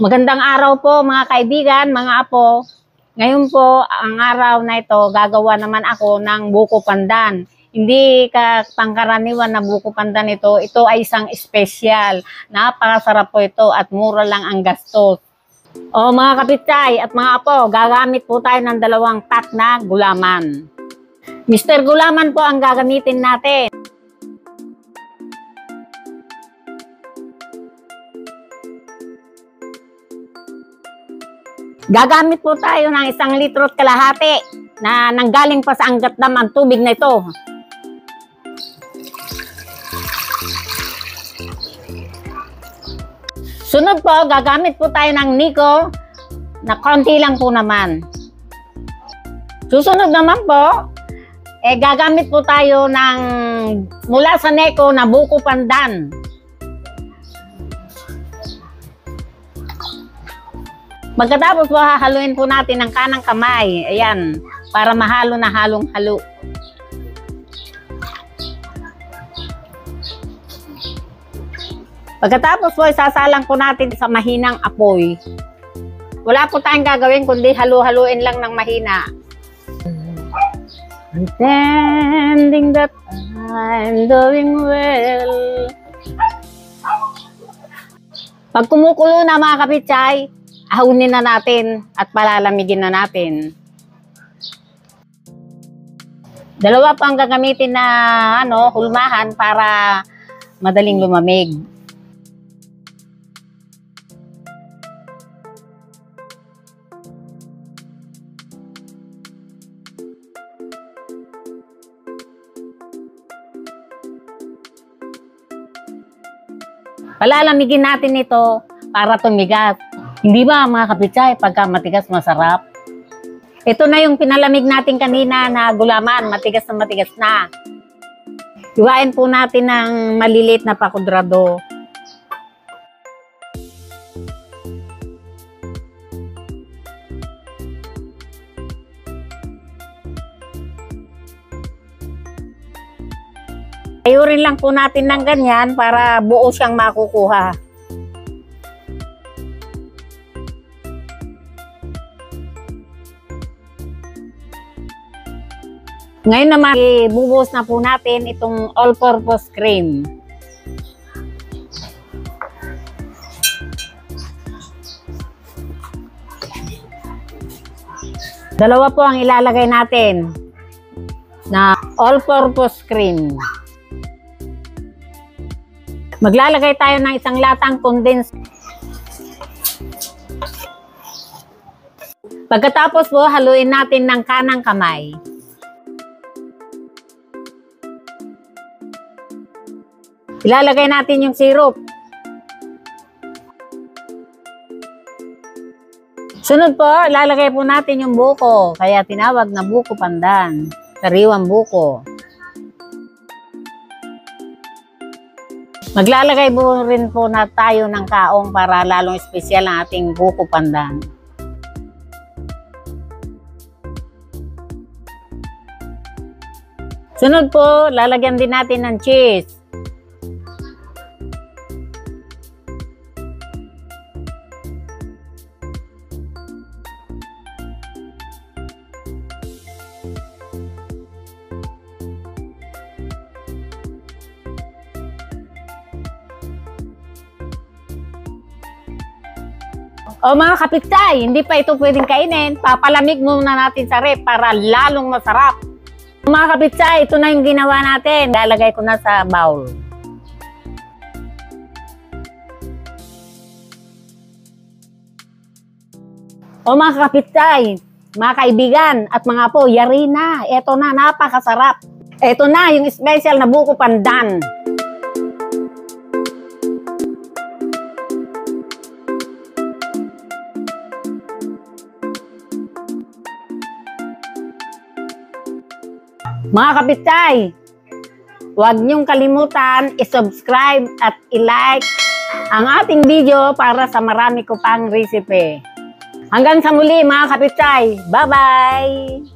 Magandang araw po mga kaibigan, mga apo. Ngayon po, ang araw na ito, gagawa naman ako ng buko pandan. Hindi pangkaraniwan na buko pandan ito. Ito ay isang espesyal. Napakasarap po ito at mura lang ang gastos. O mga kapitay at mga apo, gagamit po tayo ng 2 pack na gulaman. Mr. Gulaman po ang gagamitin natin. Gagamit po tayo ng 1 litro at kalahati na nanggaling pa sa Angat Dam ang tubig na ito. Sunod po, gagamit po tayo ng Nico na konti lang po naman. Susunod naman po, gagamit po tayo ng mula sa Neko na buko pandan. Pagkatapos po, hahaluin po natin ng kanang kamay. Ayan, para mahalo na halong-halo. Pagkatapos po, isasalang po natin sa mahinang apoy. Wala po tayong gagawin kundi halu-haluin lang ng mahina. Pretending that I'm doing well. Pag kumukulo na mga kapitay, ahunin na natin at palalamigin na natin. 2 pa ang gagamitin na hulmahan para madaling lumamig. Palalamigin natin ito para tumigas. Hindi ba mga kapitay, pagka matigas masarap? Ito na yung pinalamig natin kanina na gulaman, matigas na. Hiwain po natin ng maliliit na pakudrado. Ayurin lang po natin ng ganyan para buo siyang makukuha. Ngayon naman, ibubuhos na po natin itong all-purpose cream. Dalawa po ang ilalagay natin na all-purpose cream. Maglalagay tayo ng 1 latang condensed. Pagkatapos po, haluin natin ng kanang kamay. Ilalagay natin yung syrup. Sunod po, ilalagay po natin yung buko. Kaya tinawag na buko pandan. Sariwang buko. Maglalagay po rin po na tayo ng kaong para lalong espesyal ang ating buko pandan. Sunod po, lalagyan din natin ng cheese. O mga kapitay, hindi pa ito pwedeng kainin. Papalamig muna natin sa ref para lalong masarap. Mga kapitay, ito na yung ginawa natin. Lalagay ko na sa bowl. O mga kapitay, mga kaibigan at mga apo, yari na. Ito na, napakasarap. Ito na yung special na buko pandan. Mga kapitay, huwag niyong kalimutan i-subscribe at i-like ang ating video para sa marami ko pang recipe. Hanggang sa muli mga kapitay. Bye-bye!